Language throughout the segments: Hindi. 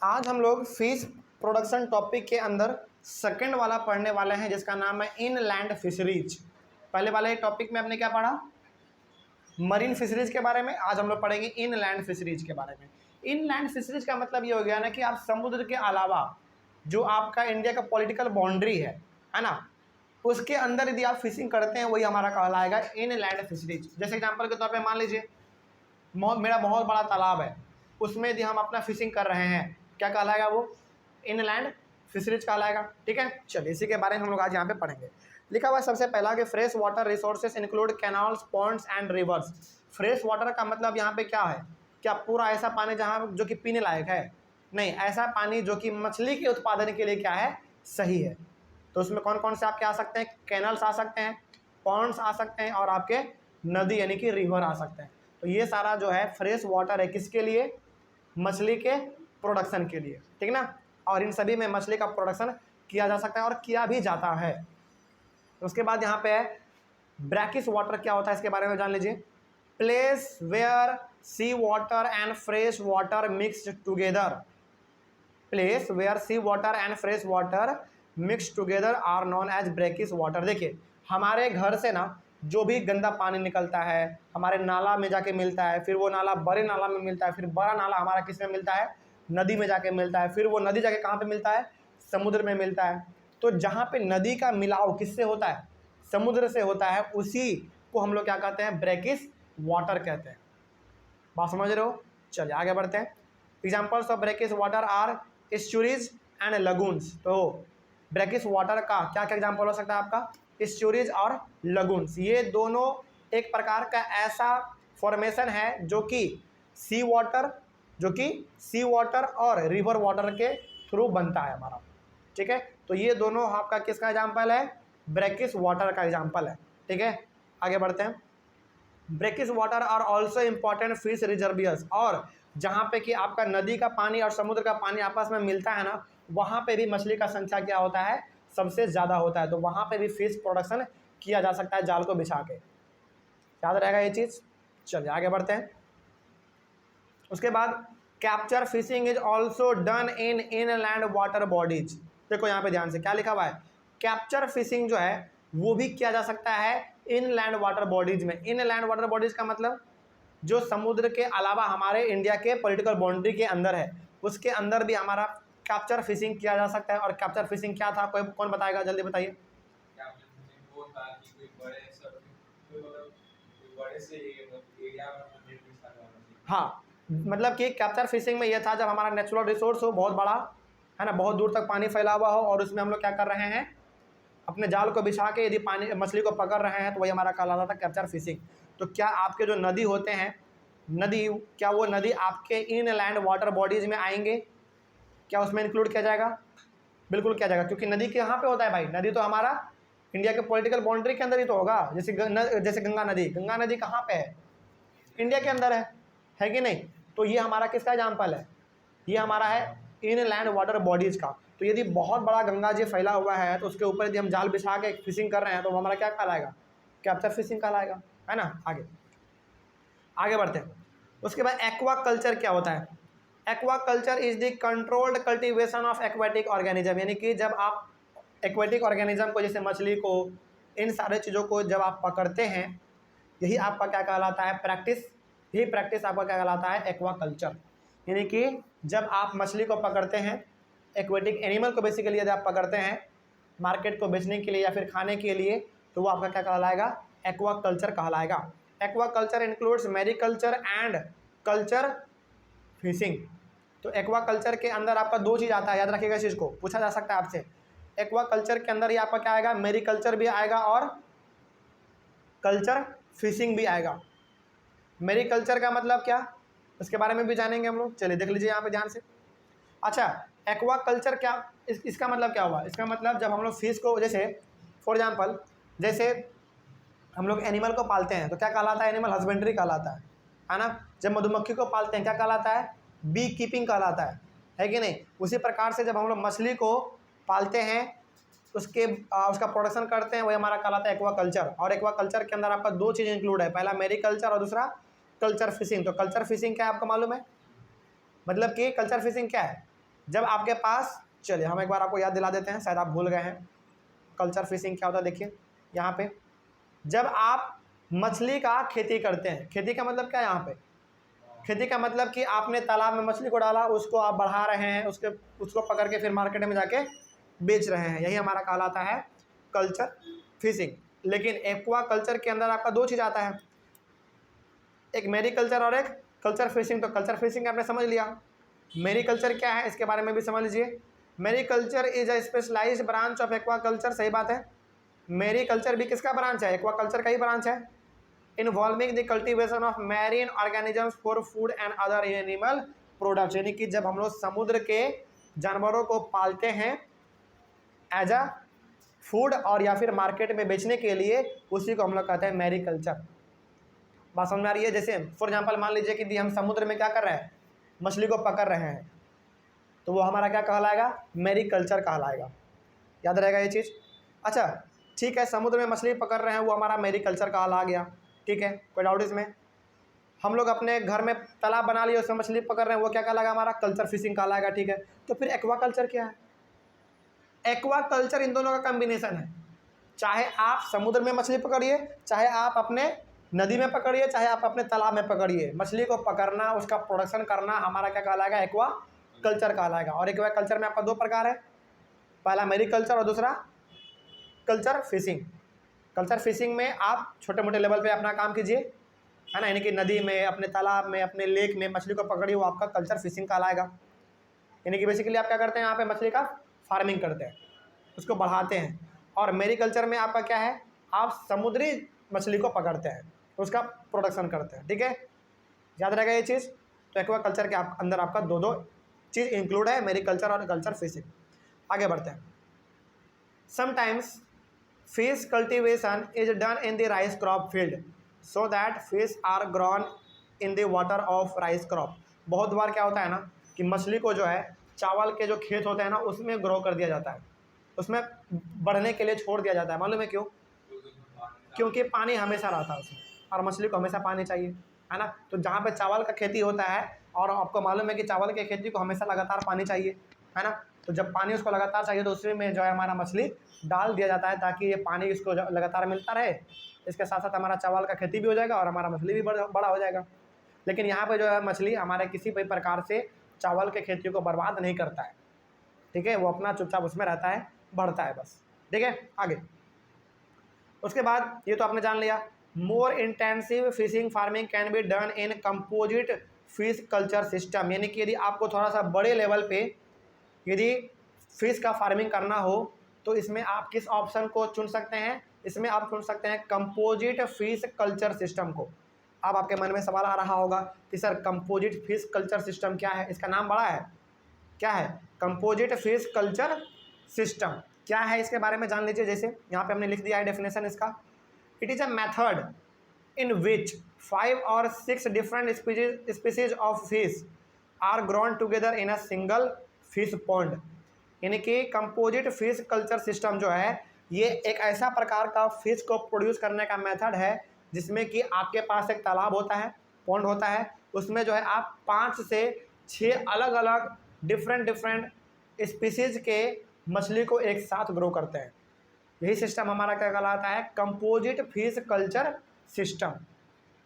आज हम लोग फिश प्रोडक्शन टॉपिक के अंदर सेकंड वाला पढ़ने वाले हैं, जिसका नाम है इनलैंड फिशरीज। पहले वाले टॉपिक में हमने क्या पढ़ा? मरीन फिशरीज के बारे में। आज हम लोग पढ़ेंगे इनलैंड फिशरीज के बारे में। इनलैंड फिशरीज का मतलब ये हो गया ना कि आप समुद्र के अलावा जो आपका इंडिया का पॉलिटिकल बाउंड्री है ना, उसके अंदर यदि आप फिशिंग करते हैं वही हमारा कहलाएगा इनलैंड फिशरीज। जैसे एग्जाम्पल के तौर पर मान लीजिए मेरा बहुत बड़ा तालाब है, उसमें यदि हम अपना फिशिंग कर रहे हैं, क्या कहलाएगा? वो इनलैंड फिशरीज कहलाएगा। ठीक है, चलिए इसी के बारे में हम लोग आज यहाँ पे पढ़ेंगे। लिखा हुआ है सबसे पहला कि fresh water resources include canals, Pond's and reverse. Fresh water का मतलब यहाँ पे क्या है? क्या पूरा ऐसा पानी जहाँ जो कि पीने लायक है? नहीं, ऐसा पानी जो कि मछली के उत्पादन के लिए क्या है? सही है। तो उसमें कौन कौन से आपके आ सकते हैं? कैनल्स आ सकते हैं, पॉन्ड्स आ सकते हैं, और आपके नदी यानी कि रिवर आ सकते हैं। तो ये सारा जो है फ्रेश वाटर है, किसके लिए? मछली के प्रोडक्शन के लिए, ठीक ना। और इन सभी में मछली का प्रोडक्शन किया जा सकता है और किया भी जाता है। उसके बाद यहाँ पे है ब्रैकिश वाटर। क्या होता है इसके बारे में जान लीजिए। Place where sea water and fresh water mixed together. Place where sea water and fresh water mix together are known as brackish water. देखिए, हमारे घर से ना जो भी गंदा पानी निकलता है हमारे नाला में जाके मिलता है, फिर वो नाला बड़े नाला में मिलता है, फिर बड़ा नाला हमारा किस में मिलता है? नदी में जाके मिलता है, फिर वो नदी जाके कहाँ पे मिलता है? समुद्र में मिलता है। तो जहाँ पे नदी का मिलाव किससे होता है? समुद्र से होता है, उसी को हम लोग क्या कहते हैं? ब्रैकिश वाटर कहते हैं। बात समझ रहे हो? चलिए आगे बढ़ते हैं। Examples of brackish water are estuaries and lagoons. तो ब्रैकिश वाटर का क्या क्या एग्जाम्पल हो सकता है आपका? एस्चुरीज और लगून्स। ये दोनों एक प्रकार का ऐसा फॉर्मेशन है जो कि सी वाटर और रिवर वाटर के थ्रू बनता है हमारा। ठीक है, तो ये दोनों आपका किसका एग्जाम्पल है? ब्रैकिश वाटर का एग्जाम्पल है। ठीक है, आगे बढ़ते हैं। Brackish water are also important fish reservoirs. और जहाँ पे कि आपका नदी का पानी और समुद्र का पानी आपस में मिलता है ना, वहाँ पे भी मछली का संख्या क्या होता है? सबसे ज़्यादा होता है। तो वहाँ पे भी फिश प्रोडक्शन किया जा सकता है जाल को बिछा के। याद रहेगा ये चीज़। चलिए आगे बढ़ते हैं। उसके बाद capture fishing is also done in inland water bodies. देखो यहाँ पे ध्यान से क्या लिखा हुआ है। कैप्चर फिशिंग जो है वो भी किया जा सकता है इनलैंड वाटर बॉडीज में। इनलैंड वाटर बॉडीज का मतलब जो समुद्र के अलावा हमारे इंडिया के पॉलिटिकल बाउंड्री के अंदर है, उसके अंदर भी हमारा कैप्चर फिशिंग किया जा सकता है। और कैप्चर फिशिंग क्या था? कोई कौन बताएगा? जल्दी बताइए। हाँ, मतलब कि कैप्चर फिशिंग में यह था जब हमारा नेचुरल रिसोर्स हो बहुत बड़ा, है ना, बहुत दूर तक पानी फैला हुआ हो, और उसमें हम लोग क्या कर रहे हैं? अपने जाल को बिछा के यदि पानी मछली को पकड़ रहे हैं, तो वही हमारा कहलाता था कैप्चर फिशिंग। तो क्या आपके जो नदी होते हैं, नदी, क्या वो नदी आपके इनलैंड वाटर बॉडीज़ में आएंगे? क्या उसमें इंक्लूड किया जाएगा? बिल्कुल किया जाएगा, क्योंकि नदी कहाँ पे होता है भाई? नदी तो हमारा इंडिया के पॉलिटिकल बाउंड्री के अंदर ही तो होगा। जैसे गंगा नदी कहाँ पे है? इंडिया के अंदर है कि नहीं? तो ये हमारा किसका एग्जाम्पल है? ये हमारा है इनलैंड वाटर बॉडीज़ का। तो यदि बहुत बड़ा गंगा जी फैला हुआ है, तो उसके ऊपर यदि हम जाल बिछा के फिशिंग कर रहे हैं, तो हमारा क्या कहलाएगा? कैप्चर फिशिंग कहलाएगा, है ना। आगे बढ़ते हैं। उसके बाद एक्वा कल्चर क्या होता है? Aqua culture is the controlled cultivation of aquatic organism. यानी कि जब आप एक्वेटिक ऑर्गेनिज्म को, जैसे मछली को, इन सारे चीज़ों को जब आप पकड़ते हैं, यही आपका क्या कहलाता है? प्रैक्टिस। यही प्रैक्टिस आपका क्या कहलाता है? Aqua culture. यानी कि जब आप मछली को पकड़ते हैं, एक्वेटिक एनिमल को बेसिकली यदि आप पकड़ते हैं मार्केट को बेचने के लिए या फिर खाने के लिए, तो वो आपका क्या कहलाएगा? एक्वा कल्चर कहलाएगा। Aqua culture includes mariculture and culture fishing. तो एक्वा कल्चर के अंदर आपका दो चीज़ आता है, याद रखिएगा इस चीज़ को, पूछा जा सकता है आपसे। एक्वा कल्चर के अंदर ही आपका क्या आएगा? मैरीकल्चर भी आएगा और कल्चर फिशिंग भी आएगा। मैरीकल्चर का मतलब क्या, इसके बारे में भी जानेंगे हम लोग। चलिए देख लीजिए यहाँ पे ध्यान से। अच्छा, एक्वा कल्चर क्या, इसका मतलब क्या हुआ? इसका मतलब जब हम लोग फिश को, जैसे फॉर एग्जांपल, जैसे हम लोग एनिमल को पालते हैं तो क्या कहलाता है? एनिमल हस्बेंड्री कहलाता है ना। जब मधुमक्खी को पालते हैं क्या कहलाता है? बी कीपिंग कहलाता है कि नहीं। उसी प्रकार से जब हम लोग मछली को पालते हैं, उसका प्रोडक्शन करते हैं, वही हमारा कहलाता है एक्वा कल्चर। और एक्वा कल्चर के अंदर आपका दो चीज़ इंक्लूड है, पहला मैरीकल्चर और दूसरा कल्चर फिशिंग। तो कल्चर फिशिंग क्या है आपको मालूम है? मतलब कि कल्चर फिशिंग क्या है? जब आपके पास, चलिए हम एक बार आपको याद दिला देते हैं, शायद आप भूल गए हैं कल्चर फिशिंग क्या होता है। देखिए यहाँ पे जब आप मछली का खेती करते हैं, खेती का मतलब क्या है यहाँ पे, खेती का मतलब कि आपने तालाब में मछली को डाला, उसको आप बढ़ा रहे हैं, उसको पकड़ के फिर मार्केट में जाके बेच रहे हैं, यही हमारा कहलाता है कल्चर फिशिंग। लेकिन एक्वा कल्चर के अंदर आपका दो चीज़ आता है, एक मैरीकल्चर और एक कल्चर फिशिंग। तो कल्चर फिशिंग आपने समझ लिया, मैरीकल्चर क्या है इसके बारे में भी समझ लीजिए। Mariculture is a specialized branch of aquaculture, सही बात है, मैरीकल्चर भी किसका ब्रांच है, एक्वा कल्चर का ही ब्रांच है। Involving the cultivation of marine organisms for food and other animal products, यानी कि जब हम लोग समुद्र के जानवरों को पालते हैं एज अ फूड और या फिर मार्केट में बेचने के लिए, उसी को हम लोग कहते हैं मैरीकल्चर। बात समझ में आ रही है। जैसे फॉर एग्जाम्पल मान लीजिए कि हम समुद्र में क्या कर रहे हैं, मछली को पकड़ रहे हैं, तो वो हमारा क्या कहलाएगा, मैरीकल्चर कहलाएगा। याद रहेगा ये चीज़। अच्छा ठीक है, समुद्र में मछली पकड़ रहे हैं, वो हमारा मैरीकल्चर कहला गया, ठीक है, कोई डाउट इसमें। हम लोग अपने घर में तालाब बना लिए, उसमें मछली पकड़ रहे हैं, वो क्या कहलाएगा, हमारा कल्चर फिशिंग कहलाएगा, ठीक है। तो फिर एक्वा कल्चर क्या है, एक्वा कल्चर इन दोनों का कम्बिनेशन है। चाहे आप समुद्र में मछली पकड़िए, चाहे आप अपने नदी में पकड़िए, चाहे आप अपने तालाब में पकड़िए, मछली को पकड़ना, उसका प्रोडक्शन करना हमारा क्या कहलाएगा, एक्वा कल्चर कहलाएगा। और एक्वा कल्चर में आपका दो प्रकार है, पहला मैरीकल्चर और दूसरा कल्चर फिशिंग। कल्चर फिशिंग में आप छोटे मोटे लेवल पे अपना काम कीजिए, है ना, यानी कि नदी में, अपने तालाब में, अपने लेक में मछली को पकड़िए, वो आपका कल्चर फिशिंग कहलाएगा। यानी कि बेसिकली आप क्या करते हैं, यहाँ पे मछली का फार्मिंग करते हैं, उसको बढ़ाते हैं। और मैरीकल्चर में आपका क्या है, आप समुद्री मछली को पकड़ते हैं, उसका प्रोडक्शन करते हैं, ठीक है, याद रहेगा ये चीज़। तो एक्वा कल्चर के अंदर आपका दो चीज़ इंक्लूड है, मैरीकल्चर और कल्चर फिशिंग। आगे बढ़ते हैं। Sometimes fish cultivation is done in the rice crop field so that fish are grown in the water of rice crop। बहुत बार क्या होता है ना कि मछली को जो है चावल के जो खेत होते हैं ना, उसमें ग्रो कर दिया जाता है, उसमें बढ़ने के लिए छोड़ दिया जाता है। मालूम है क्यों, क्योंकि पानी हमेशा रहता है उसमें, और मछली को हमेशा पानी चाहिए, है ना। तो जहाँ पे चावल का खेती होता है, और आपको मालूम है कि चावल की खेती को हमेशा लगातार पानी चाहिए, है ना, तो जब पानी उसको लगातार चाहिए तो उसी में जो है हमारा मछली डाल दिया जाता है, ताकि ये पानी इसको लगातार मिलता रहे। इसके साथ साथ हमारा चावल का खेती भी हो जाएगा और हमारा मछली भी बड़ा हो जाएगा। लेकिन यहाँ पे जो है मछली हमारे किसी भी प्रकार से चावल के खेती को बर्बाद नहीं करता है, ठीक है, वो अपना चुपचाप उसमें रहता है, बढ़ता है बस, ठीक है। आगे उसके बाद ये तो आपने जान लिया, more intensive fishing farming can be done in composite fish culture system, यानी कि यदि आपको थोड़ा सा बड़े लेवल पे यदि फिश का फार्मिंग करना हो तो इसमें आप किस ऑप्शन को चुन सकते हैं, इसमें आप चुन सकते हैं कंपोजिट फिश कल्चर सिस्टम को। अब आपके मन में सवाल आ रहा होगा कि sir composite fish culture system क्या है, इसका नाम बड़ा है, क्या है कंपोजिट फिश कल्चर सिस्टम, क्या है इसके बारे में जान लीजिए। जैसे यहाँ पे हमने लिख दिया है डेफिनेशन इसका, it is a method in which 5 or 6 different species of fish are grown together in a single fish pond. यानी कि कंपोजिट फिश कल्चर सिस्टम जो है, ये एक ऐसा प्रकार का फिश को प्रोड्यूस करने का मेथड है जिसमें कि आपके पास एक तालाब होता है, पॉन्ड होता है, उसमें जो है आप 5 से 6 अलग अलग डिफरेंट स्पीसीज के मछली को एक साथ ग्रो करते हैं। यही सिस्टम हमारा क्या कहलाता है, कंपोजिट फिश कल्चर सिस्टम।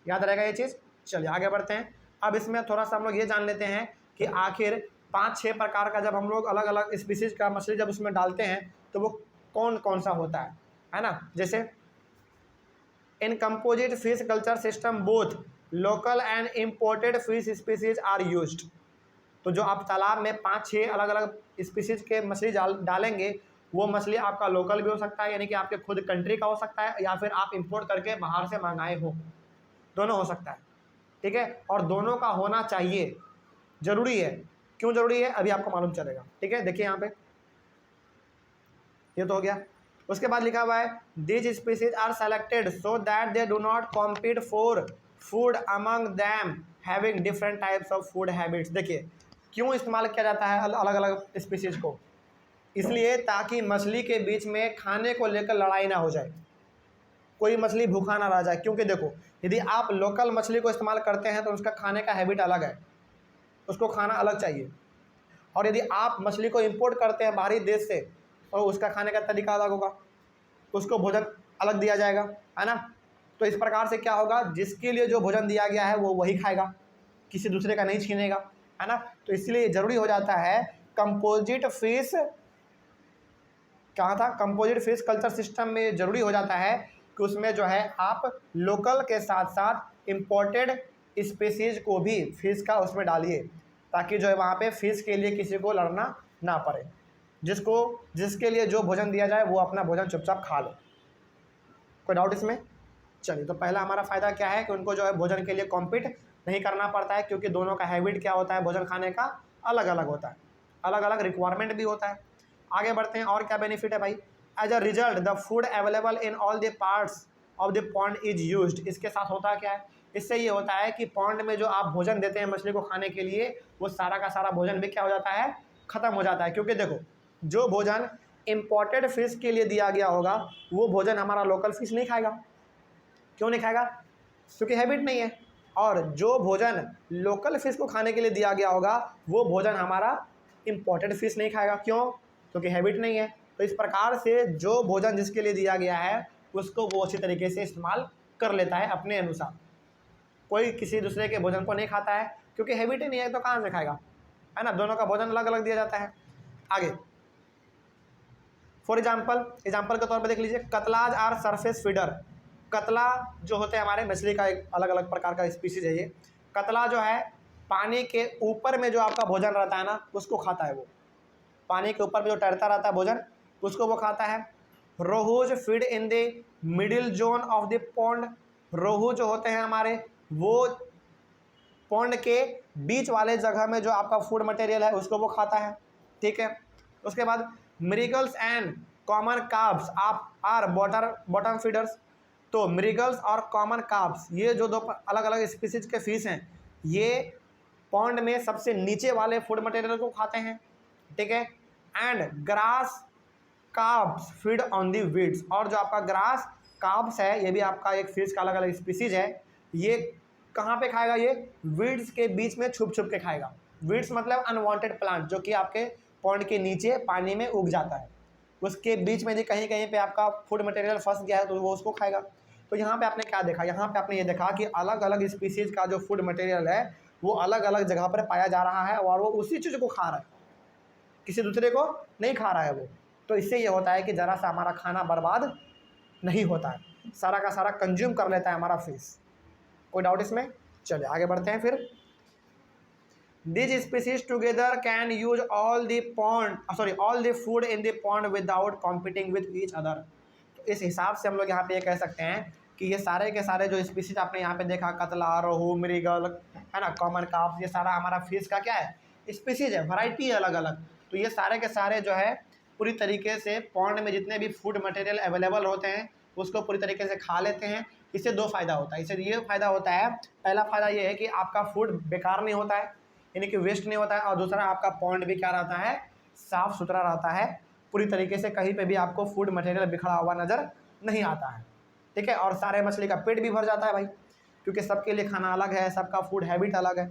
याद रहेगा ये चीज़। चलिए आगे बढ़ते हैं। अब इसमें थोड़ा सा हम लोग ये जान लेते हैं कि आखिर 5-6 प्रकार का जब हम लोग अलग अलग स्पीसीज का मछली जब उसमें डालते हैं तो वो कौन कौन सा होता है ना। जैसे in composite fish culture system both local and imported fish species are used. तो जो आप तालाब में 5-6 अलग अलग स्पीसीज के मछली डालेंगे, वो मछली आपका लोकल भी हो सकता है, यानी कि आपके खुद कंट्री का हो सकता है, या फिर आप इंपोर्ट करके बाहर से मंगाए हो, दोनों हो सकता है, ठीक है। और दोनों का होना चाहिए, ज़रूरी है। क्यों ज़रूरी है अभी आपको मालूम चलेगा, ठीक है। देखिए यहाँ पे ये तो हो गया। उसके बाद लिखा हुआ है these species are selected so that they do not compete for food among them having different types of food habits. देखिए क्यों इस्तेमाल किया जाता है अलग अलग स्पीसीज को, इसलिए ताकि मछली के बीच में खाने को लेकर लड़ाई ना हो जाए, कोई मछली भूखा ना रह जाए। क्योंकि देखो यदि आप लोकल मछली को इस्तेमाल करते हैं तो उसका खाने का हैबिट अलग है, उसको खाना अलग चाहिए। और यदि आप मछली को इंपोर्ट करते हैं बाहरी देश से तो उसका खाने का तरीका अलग होगा, उसको भोजन अलग दिया जाएगा, है ना। तो इस प्रकार से क्या होगा, जिसके लिए जो भोजन दिया गया है वो वही खाएगा, किसी दूसरे का नहीं छीनेगा, है ना। तो इसलिए ज़रूरी हो जाता है कंपोजिट फिश, कहाँ था, कंपोजिट फिश कल्चर सिस्टम में ज़रूरी हो जाता है कि उसमें जो है आप लोकल के साथ साथ इम्पोर्टेड स्पेसीज को भी फिश का उसमें डालिए, ताकि जो है वहाँ पे फिश के लिए किसी को लड़ना ना पड़े, जिसके लिए जो भोजन दिया जाए वो अपना भोजन चुपचाप खा लो। कोई डाउट इसमें? चलिए, तो पहला हमारा फ़ायदा क्या है कि उनको जो है भोजन के लिए कॉम्पीट नहीं करना पड़ता है, क्योंकि दोनों का हैबिट क्या होता है, भोजन खाने का अलग अलग होता है, अलग अलग रिक्वायरमेंट भी होता है। आगे बढ़ते हैं, और क्या बेनिफिट है भाई। As a result the food available in all the parts of the pond is used. इसके साथ होता क्या है, इससे ये होता है कि पॉन्ड में जो आप भोजन देते हैं मछली को खाने के लिए, वो सारा का सारा भोजन भी क्या हो जाता है, ख़त्म हो जाता है। क्योंकि देखो, जो भोजन इम्पोर्टेड फिश के लिए दिया गया होगा वो भोजन हमारा लोकल फिश नहीं खाएगा। क्यों नहीं खाएगा? क्योंकि हैबिट नहीं है। और जो भोजन लोकल फिश को खाने के लिए दिया गया होगा वो भोजन हमारा इम्पोर्टेड फिश नहीं खाएगा। क्यों? क्योंकि हैबिट नहीं है। तो इस प्रकार से जो भोजन जिसके लिए दिया गया है उसको वो अच्छी तरीके से इस्तेमाल कर लेता है अपने अनुसार। कोई किसी दूसरे के भोजन को नहीं खाता है, क्योंकि हैबिट ही नहीं है, तो कहाँ से खाएगा, है ना। दोनों का भोजन अलग अलग दिया जाता है। आगे फॉर एग्जाम्पल के तौर पर देख लीजिए, कतलाज आर सरफेस फीडर। कतला जो होते हैं हमारे मछली का एक अलग अलग प्रकार का स्पीसीज है ये। कतला जो है पानी के ऊपर में जो आपका भोजन रहता है ना उसको खाता है। वो पानी के ऊपर में जो तैरता रहता है भोजन उसको वो खाता है। Rohus feed in the middle zone of the pond. रोहू जो होते हैं हमारे वो पॉन्ड के बीच वाले जगह में जो आपका फूड मटेरियल है उसको वो खाता है, ठीक है। उसके बाद मृगल्स एंड कॉमन कार्ब्स आप आर बॉटम फीडर्स। तो मृगल्स और कॉमन कार्ब्स ये जो दो अलग अलग स्पीसीज के फिश हैं ये पॉन्ड में सबसे नीचे वाले फूड मटेरियल को खाते हैं, ठीक है। And grass carbs feed on the weeds. और जो आपका ग्रास कार्ब्स है ये भी आपका एक फिश का अलग अलग स्पीसीज है। ये कहाँ पे खाएगा, ये वीड्स के बीच में छुप छुप के खाएगा। वीड्स मतलब अनवांटेड प्लांट जो कि आपके पॉन्ड के नीचे पानी में उग जाता है, उसके बीच में यदि कहीं कहीं पे आपका फूड मटेरियल फंस गया है तो वो उसको खाएगा। तो यहाँ पे आपने क्या देखा, यहाँ पे आपने ये देखा कि अलग अलग स्पीसीज का जो फूड मटेरियल है वो अलग अलग जगह पर पाया जा रहा है और वो उसी चीज़ को खा रहा है, किसी दूसरे को नहीं खा रहा है वो। तो इससे ये होता है कि ज़रा सा हमारा खाना बर्बाद नहीं होता है, सारा का सारा कंज्यूम कर लेता है हमारा फिश। कोई डाउट इसमें? चलिए आगे बढ़ते हैं फिर। These species together can use all the food in the pond without competing with each other। तो इस हिसाब से हम लोग यहाँ पे ये कह सकते हैं कि ये सारे के सारे जो स्पीसीज आपने यहाँ पे देखा, कतला, रोहू, मृगल, है ना, कॉमन कार्प, ये सारा हमारा फिश का क्या है, स्पीसीज है, वैरायटी है अलग अलग। तो ये सारे के सारे जो है पूरी तरीके से पॉन्ड में जितने भी फूड मटेरियल अवेलेबल होते हैं उसको पूरी तरीके से खा लेते हैं। इससे दो फ़ायदा होता है। इससे ये फ़ायदा होता है, पहला फ़ायदा ये है कि आपका फूड बेकार नहीं होता है, यानी कि वेस्ट नहीं होता है। और दूसरा आपका पॉन्ड भी क्या रहता है, साफ़ सुथरा रहता है पूरी तरीके से, कहीं पे भी आपको फूड मटेरियल बिखरा हुआ नज़र नहीं आता है, ठीक है। और सारे मछली का पेट भी भर जाता है भाई, क्योंकि सबके लिए खाना अलग है, सबका फूड हैबिट अलग है।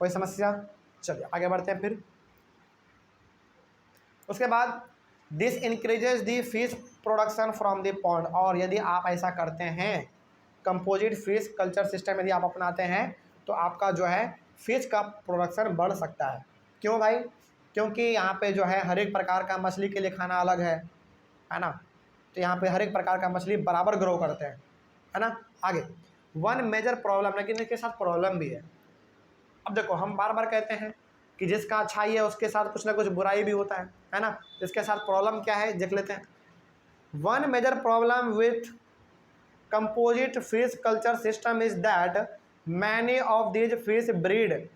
कोई समस्या? चलिए आगे बढ़ते हैं फिर। उसके बाद this increases the fish production from the pond. और यदि आप ऐसा करते हैं, कंपोजिट फिश कल्चर सिस्टम यदि आप अपनाते हैं तो आपका जो है फिश का प्रोडक्शन बढ़ सकता है। क्यों भाई? क्योंकि यहाँ पे जो है हर एक प्रकार का मछली के लिए खाना अलग है ना। तो यहाँ पे हर एक प्रकार का मछली बराबर ग्रो करते हैं, है ना। आगे वन मेजर प्रॉब्लम, लेकिन इसके साथ प्रॉब्लम भी है। अब देखो, हम बार बार कहते हैं कि जिसका अच्छाई है उसके साथ कुछ ना कुछ बुराई भी होता है ना। इसके साथ प्रॉब्लम क्या है देख लेते हैं। One major problem with composite fish culture system is that many of these fish breed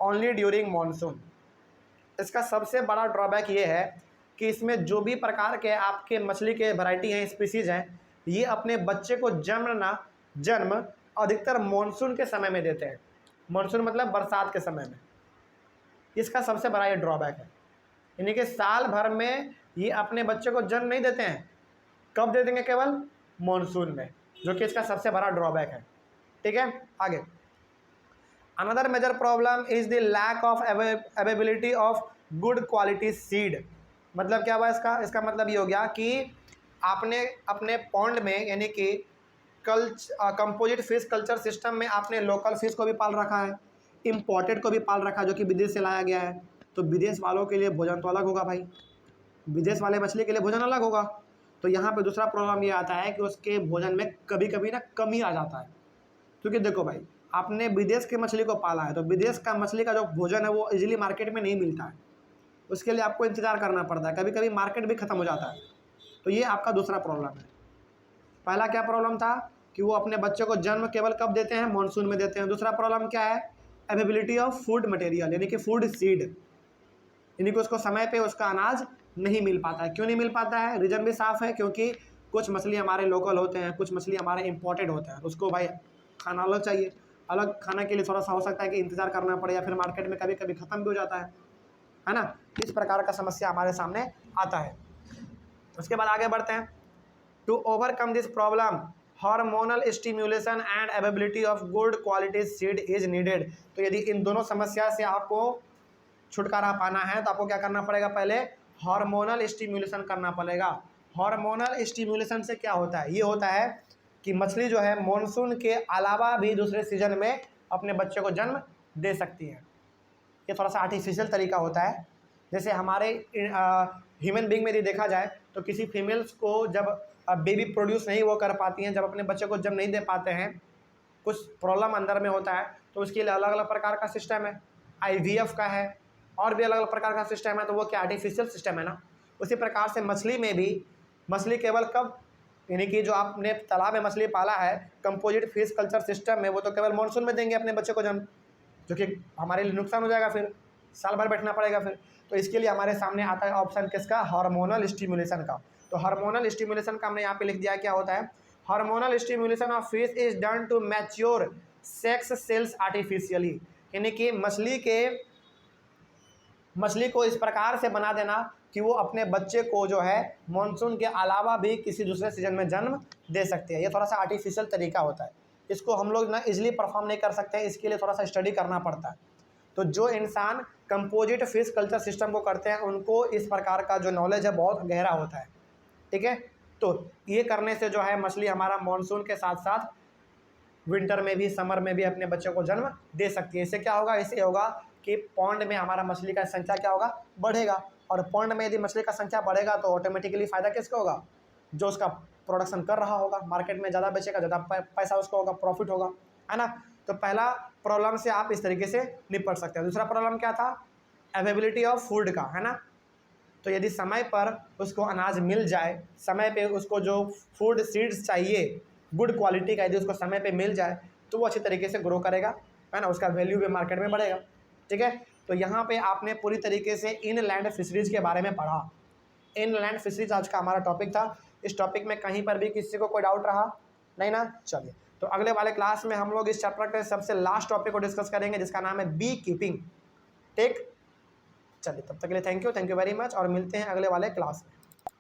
only during monsoon. इसका सबसे बड़ा ड्रॉबैक ये है कि इसमें जो भी प्रकार के आपके मछली के वैरायटी हैं, स्पीसीज हैं, ये अपने बच्चे को जन्म अधिकतर मानसून के समय में देते हैं। मानसून मतलब बरसात के समय में। इसका सबसे बड़ा ये ड्रॉबैक है, यानी कि साल भर में ये अपने बच्चे को जन्म नहीं देते हैं। कब दे देंगे? केवल मानसून में, जो कि इसका सबसे बड़ा ड्रॉबैक है, ठीक है। आगे another major problem is the lack of availability of good quality seed. मतलब क्या हुआ इसका, इसका मतलब ये हो गया कि आपने अपने पॉन्ड में यानी कि कंपोजिट फिश कल्चर सिस्टम में आपने लोकल फिश को भी पाल रखा है, इम्पोर्टेड को भी पाल रखा है जो कि विदेश से लाया गया है। तो विदेश वालों के लिए भोजन तो अलग होगा भाई, विदेश वाले मछली के लिए भोजन अलग होगा। तो यहाँ पे दूसरा प्रॉब्लम ये आता है कि उसके भोजन में कभी कभी ना कमी आ जाता है, क्योंकि देखो भाई आपने विदेश के मछली को पाला है तो विदेश का मछली का जो भोजन है वो इजीली मार्केट में नहीं मिलता है, उसके लिए आपको इंतज़ार करना पड़ता है, कभी कभी मार्केट भी ख़त्म हो जाता है। तो ये आपका दूसरा प्रॉब्लम है। पहला क्या प्रॉब्लम था कि वो अपने बच्चों को जन्म केवल कब देते हैं, मानसून में देते हैं। दूसरा प्रॉब्लम क्या है, अवेलेबिलिटी ऑफ फूड मटेरियल यानी कि फूड सीड, यानी कि उसको समय पे उसका अनाज नहीं मिल पाता है। क्यों नहीं मिल पाता है, रीज़न भी साफ है, क्योंकि कुछ मछली हमारे लोकल होते हैं, कुछ मछली हमारे इंपोर्टेड होते हैं, उसको भाई खाना अलग चाहिए। अलग खाने के लिए थोड़ा सा हो सकता है कि इंतज़ार करना पड़े या फिर मार्केट में कभी कभी ख़त्म भी हो जाता है ना। इस प्रकार का समस्या हमारे सामने आता है। उसके बाद आगे बढ़ते हैं। To overcome this problem hormonal stimulation and availability of good quality seed is needed. तो यदि इन दोनों समस्या से आपको छुटकारा पाना है तो आपको क्या करना पड़ेगा, पहले हार्मोनल स्टिम्युलेशन करना पड़ेगा। हार्मोनल स्टिम्युलेशन से क्या होता है, ये होता है कि मछली जो है मॉनसून के अलावा भी दूसरे सीजन में अपने बच्चे को जन्म दे सकती है। ये थोड़ा सा आर्टिफिशियल तरीका होता है। जैसे हमारे ह्यूमन बीइंग में यदि देखा जाए तो किसी फीमेल्स को जब बेबी प्रोड्यूस नहीं वो कर पाती हैं, जब अपने बच्चे को जब नहीं दे पाते हैं, कुछ प्रॉब्लम अंदर में होता है, तो उसके लिए अलग अलग प्रकार का सिस्टम है, IVF का है और भी अलग अलग प्रकार का सिस्टम है। तो वो क्या आर्टिफिशियल सिस्टम है ना। उसी प्रकार से मछली में भी, मछली केवल कब, यानी कि जो आपने तालाब में मछली पाला है कंपोजिट फिश कल्चर सिस्टम में, वो तो केवल मानसून में देंगे अपने बच्चे को जन्म, जो कि हमारे लिए नुकसान हो जाएगा, फिर साल भर बैठना पड़ेगा फिर। तो इसके लिए हमारे सामने आता है ऑप्शन किसका, हार्मोनल स्टिम्युलेशन का। तो हार्मोनल स्टिम्युलेशन का हमने यहाँ पे लिख दिया, क्या होता है, hormonal stimulation of fish is done to mature sex cells artificially, यानी कि मछली को इस प्रकार से बना देना कि वो अपने बच्चे को जो है मानसून के अलावा भी किसी दूसरे सीजन में जन्म दे सकती है। ये थोड़ा सा आर्टिफिशियल तरीका होता है, इसको हम लोग ना इजीली परफॉर्म नहीं कर सकते हैं, इसके लिए थोड़ा सा स्टडी करना पड़ता है। तो जो इंसान कंपोजिट फिश कल्चर सिस्टम को करते हैं उनको इस प्रकार का जो नॉलेज है बहुत गहरा होता है, ठीक है। तो ये करने से जो है मछली हमारा मानसून के साथ साथ विंटर में भी, समर में भी अपने बच्चों को जन्म दे सकती है। इससे क्या होगा, इससे होगा कि पॉन्ड में हमारा मछली का संख्या क्या होगा, बढ़ेगा। और पॉन्ड में यदि मछली का संख्या बढ़ेगा तो ऑटोमेटिकली फ़ायदा किसका होगा, जो उसका प्रोडक्शन कर रहा होगा, मार्केट में ज़्यादा बेचेगा, ज़्यादा पैसा उसको होगा, प्रॉफिट होगा, है ना। तो पहला प्रॉब्लम से आप इस तरीके से निपट सकते हैं। दूसरा प्रॉब्लम क्या था, अवेलेबिलिटी ऑफ फूड का, है ना। तो यदि समय पर उसको अनाज मिल जाए, समय पे उसको जो फूड सीड्स चाहिए गुड क्वालिटी का, यदि उसको समय पे मिल जाए तो वो अच्छी तरीके से ग्रो करेगा, है ना, उसका वैल्यू भी मार्केट में बढ़ेगा, ठीक है। तो यहाँ पे आपने पूरी तरीके से इनलैंड फिशरीज़ के बारे में पढ़ा। इनलैंड फिशरीज आज का हमारा टॉपिक था। इस टॉपिक में कहीं पर भी किसी को कोई डाउट रहा नहीं ना, चलिए तो अगले वाले क्लास में हम लोग इस चैप्टर के सबसे लास्ट टॉपिक को डिस्कस करेंगे जिसका नाम है बी कीपिंग, ठीक। चलिए तब तक के लिए थैंक यू वेरी मच और मिलते हैं अगले वाले क्लास में।